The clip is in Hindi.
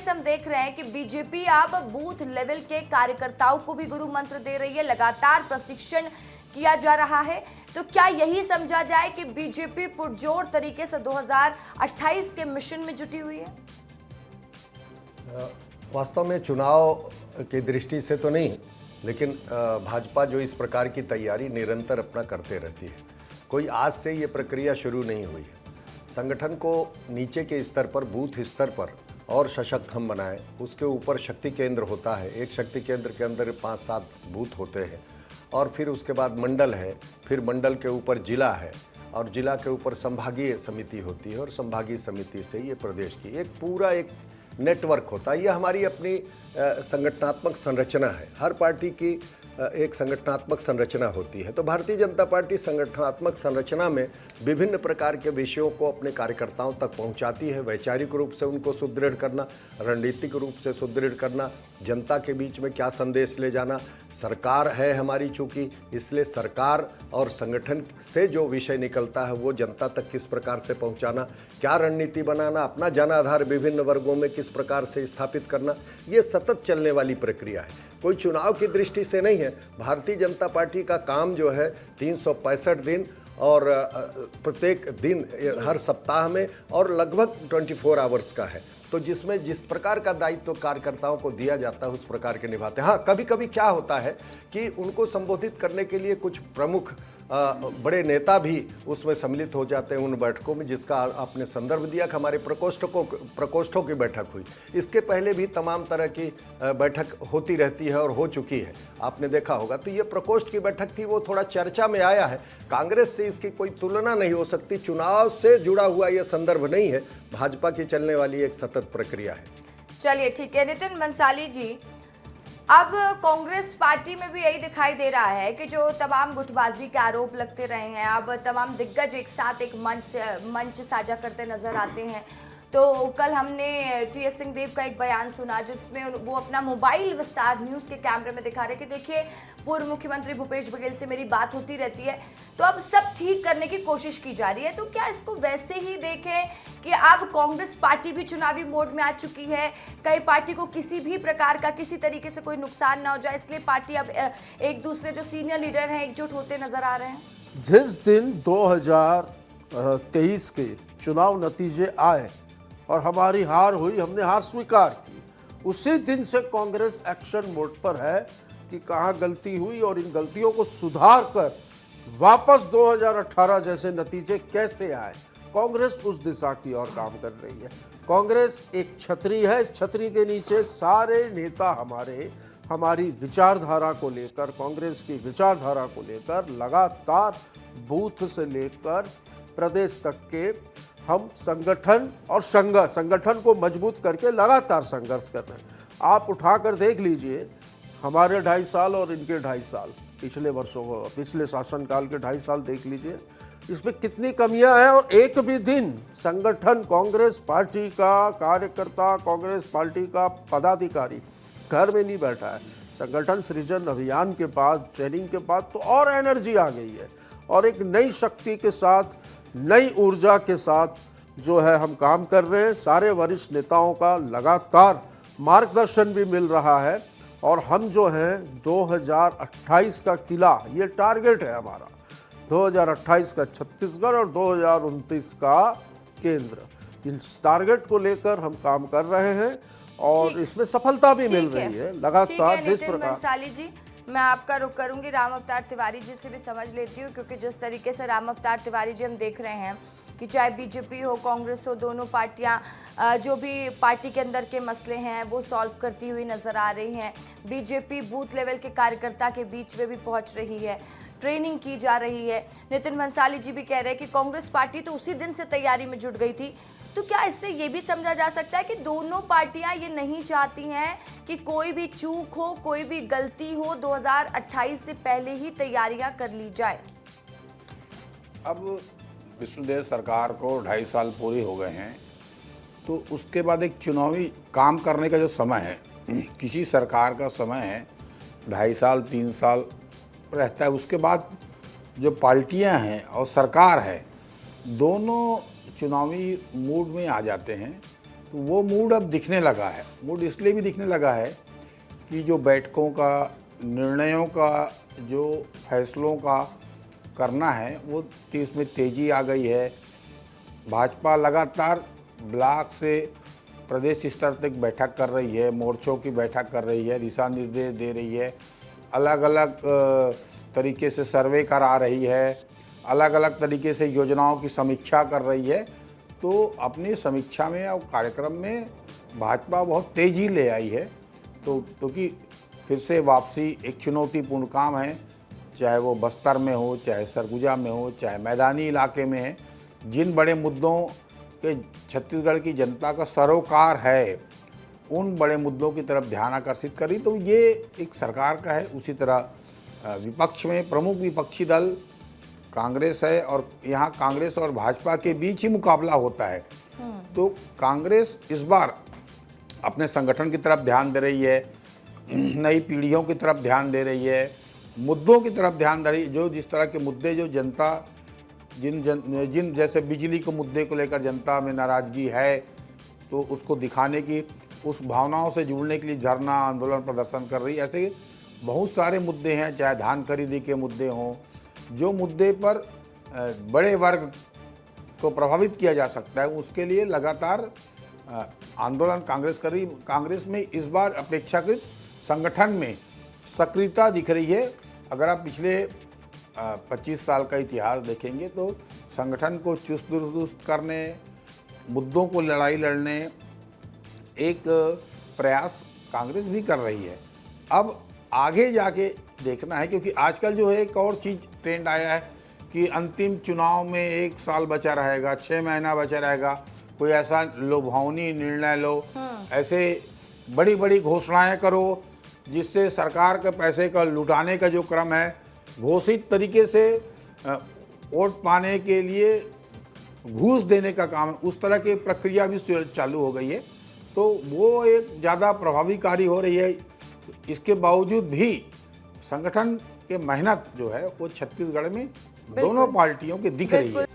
से हम देख रहे हैं कि बीजेपी अब बूथ लेवल के कार्यकर्ताओं को भी गुरु मंत्र दे रही है, लगातार प्रशिक्षण किया जा रहा है। तो क्या यही समझा जाए कि बीजेपी पुरजोर तरीके से 2028 के मिशन में जुटी हुई है? वास्तव में चुनाव की दृष्टि से तो नहीं, लेकिन भाजपा जो इस प्रकार की तैयारी निरंतर अपना करते रहती है। कोई आज से ये प्रक्रिया शुरू नहीं हुई है। संगठन को नीचे के स्तर पर, बूथ स्तर पर और सशक्त हम बनाएं। उसके ऊपर शक्ति केंद्र होता है। एक शक्ति केंद्र के अंदर 5-7 बूथ होते हैं और फिर उसके बाद मंडल है, फिर मंडल के ऊपर जिला है और जिला के ऊपर संभागीय समिति होती है और संभागीय समिति से ये प्रदेश की एक पूरा एक नेटवर्क होता है। ये हमारी अपनी संगठनात्मक संरचना है। हर पार्टी की एक संगठनात्मक संरचना होती है। तो भारतीय जनता पार्टी संगठनात्मक संरचना में विभिन्न प्रकार के विषयों को अपने कार्यकर्ताओं तक पहुंचाती है। वैचारिक रूप से उनको सुदृढ़ करना, रणनीतिक रूप से सुदृढ़ करना, जनता के बीच में क्या संदेश ले जाना। सरकार है हमारी, चूँकि इसलिए सरकार और संगठन से जो विषय निकलता है वो जनता तक किस प्रकार से पहुंचाना, क्या रणनीति बनाना, अपना जनाधार विभिन्न वर्गों में किस प्रकार से स्थापित करना, ये सतत चलने वाली प्रक्रिया है। कोई चुनाव की दृष्टि से नहीं है। भारतीय जनता पार्टी का काम जो है 365 दिन और प्रत्येक दिन, हर सप्ताह में और लगभग 24 आवर्स का है। तो जिसमें जिस प्रकार का दायित्व कार्यकर्ताओं को दिया जाता है उस प्रकार के निभाते हैं। हाँ, कभी कभी क्या होता है कि उनको संबोधित करने के लिए कुछ प्रमुख बड़े नेता भी उसमें सम्मिलित हो जाते हैं उन बैठकों में, जिसका आपने संदर्भ दिया कि हमारे प्रकोष्ठों की बैठक हुई। इसके पहले भी तमाम तरह की बैठक होती रहती है और हो चुकी है, आपने देखा होगा। तो ये प्रकोष्ठ की बैठक थी, वो थोड़ा चर्चा में आया है। कांग्रेस से इसकी कोई तुलना नहीं हो सकती। चुनाव से जुड़ा हुआ ये संदर्भ नहीं है, भाजपा की चलने वाली एक सतत प्रक्रिया है। चलिए ठीक है। नितिन भंसाली जी, अब कांग्रेस पार्टी में भी यही दिखाई दे रहा है कि जो तमाम गुटबाजी के आरोप लगते रहे हैं, अब तमाम दिग्गज एक साथ एक मंच साझा करते नजर आते हैं। तो कल हमने टी.एस. सिंहदेव का एक बयान सुना जिसमें वो अपना मोबाइल विस्तार न्यूज़ के कैमरे में दिखा रहे कि देखिए, पूर्व मुख्यमंत्री भूपेश बघेल से मेरी बात होती रहती है, तो अब सब ठीक करने की कोशिश की जा रही है। तो क्या इसको वैसे ही देखें कि अब कांग्रेस पार्टी भी चुनावी मोड में आ चुकी है, कई पार्टी को किसी भी प्रकार का किसी तरीके से कोई नुकसान ना हो जाए, इसलिए पार्टी अब एक दूसरे जो सीनियर लीडर हैं एकजुट होते नजर आ रहे हैं? जिस दिन 2023 के चुनाव नतीजे आए और हमारी हार हुई, हमने हार स्वीकार की, उसी दिन से कांग्रेस एक्शन मोड पर है कि कहाँ गलती हुई और इन गलतियों को सुधार कर वापस 2018 जैसे नतीजे कैसे आए। कांग्रेस उस दिशा की ओर काम कर रही है। कांग्रेस एक छतरी है, इस छतरी के नीचे सारे नेता हमारी विचारधारा को लेकर, कांग्रेस की विचारधारा को लेकर लगातार बूथ से लेकर प्रदेश तक के हम संगठन और संगठन को मजबूत करके लगातार संघर्ष कर रहे हैं। आप उठाकर देख लीजिए, हमारे 2.5 साल और इनके 2.5 साल, पिछले वर्षों को, पिछले शासनकाल के 2.5 साल देख लीजिए, इसमें कितनी कमियां हैं। और एक भी दिन संगठन, कांग्रेस पार्टी का कार्यकर्ता, कांग्रेस पार्टी का पदाधिकारी घर में नहीं बैठा है। संगठन सृजन अभियान के बाद, ट्रेनिंग के बाद तो और एनर्जी आ गई है और एक नई शक्ति के साथ, नई ऊर्जा के साथ जो है हम काम कर रहे हैं। सारे वरिष्ठ नेताओं का लगातार मार्गदर्शन भी मिल रहा है और हम जो हैं 2028 का किला, ये टारगेट है हमारा, 2028 का छत्तीसगढ़ और 2029 का केंद्र। इस टारगेट को लेकर हम काम कर रहे हैं और इसमें सफलता भी मिल रही है लगातार। जिस प्रकार जी, मैं आपका रुख करूंगी राम अवतार तिवारी जी से भी समझ लेती हूँ, क्योंकि जिस तरीके से राम अवतार तिवारी जी हम देख रहे हैं कि चाहे बीजेपी हो, कांग्रेस हो, दोनों पार्टियां जो भी पार्टी के अंदर के मसले हैं वो सॉल्व करती हुई नजर आ रही हैं। बीजेपी बूथ लेवल के कार्यकर्ता के बीच में भी पहुंच रही है, ट्रेनिंग की जा रही है। नितिन भंसाली जी भी कह रहे हैं कि कांग्रेस पार्टी तो उसी दिन से तैयारी में जुट गई थी। तो क्या इससे ये भी समझा जा सकता है कि दोनों पार्टियां ये नहीं चाहती हैं कि कोई भी चूक हो, कोई भी गलती हो, 2028 से पहले ही तैयारियां कर ली जाए? अब विष्णुदेव सरकार को 2.5 साल पूरे हो गए हैं, तो उसके बाद एक चुनावी काम करने का जो समय है, किसी सरकार का समय है 2.5 साल 3 साल रहता है। उसके बाद जो पार्टियां हैं और सरकार है, दोनों चुनावी मूड में आ जाते हैं तो वो मूड अब दिखने लगा है। मूड इसलिए भी दिखने लगा है कि जो बैठकों का, निर्णयों का, जो फैसलों का करना है वो इसमें तेज़ी आ गई है। भाजपा लगातार ब्लॉक से प्रदेश स्तर तक बैठक कर रही है, मोर्चों की बैठक कर रही है, दिशा निर्देश दे रही है, अलग अलग तरीके से सर्वे करा रही है, अलग अलग तरीके से योजनाओं की समीक्षा कर रही है। तो अपनी समीक्षा में और कार्यक्रम में भाजपा बहुत तेज़ी ले आई है। तो क्योंकि फिर से वापसी एक चुनौतीपूर्ण काम है, चाहे वो बस्तर में हो, चाहे सरगुजा में हो, चाहे मैदानी इलाके में है। जिन बड़े मुद्दों के छत्तीसगढ़ की जनता का सरोकार है, उन बड़े मुद्दों की तरफ ध्यान आकर्षित करी। तो ये एक सरकार का है। उसी तरह विपक्ष में प्रमुख विपक्षी दल कांग्रेस है और यहाँ कांग्रेस और भाजपा के बीच ही मुकाबला होता है। तो कांग्रेस इस बार अपने संगठन की तरफ ध्यान दे रही है, नई पीढ़ियों की तरफ ध्यान दे रही है, मुद्दों की तरफ ध्यान दे रही है। जो जिस तरह के मुद्दे जो जनता जिन जैसे बिजली के मुद्दे को लेकर जनता में नाराज़गी है, तो उसको दिखाने की, उस भावनाओं से जुड़ने के लिए धरना, आंदोलन, प्रदर्शन कर रही है। ऐसे बहुत सारे मुद्दे हैं, चाहे धान खरीदी के मुद्दे हों, जो मुद्दे पर बड़े वर्ग को प्रभावित किया जा सकता है, उसके लिए लगातार आंदोलन कांग्रेस कर रही। कांग्रेस में इस बार अपेक्षाकृत संगठन में सक्रियता दिख रही है। अगर आप पिछले 25 साल का इतिहास देखेंगे तो संगठन को चुस्त दुरुस्त करने, मुद्दों को लड़ाई लड़ने एक प्रयास कांग्रेस भी कर रही है। अब आगे जाके देखना है, क्योंकि आजकल जो है एक और चीज़ ट्रेंड आया है कि अंतिम चुनाव में 1 साल बचा रहेगा, 6 महीना बचा रहेगा, कोई ऐसा लुभावनी निर्णय लो, ऐसे बड़ी बड़ी घोषणाएं करो जिससे सरकार के पैसे का लुटाने का जो क्रम है, घोषित तरीके से वोट पाने के लिए घूस देने का काम है, उस तरह की प्रक्रिया भी चालू हो गई है। तो वो एक ज़्यादा प्रभावीकारी हो रही है। इसके बावजूद भी संगठन के मेहनत जो है वो छत्तीसगढ़ में दोनों पार्टियों की दिख रही है।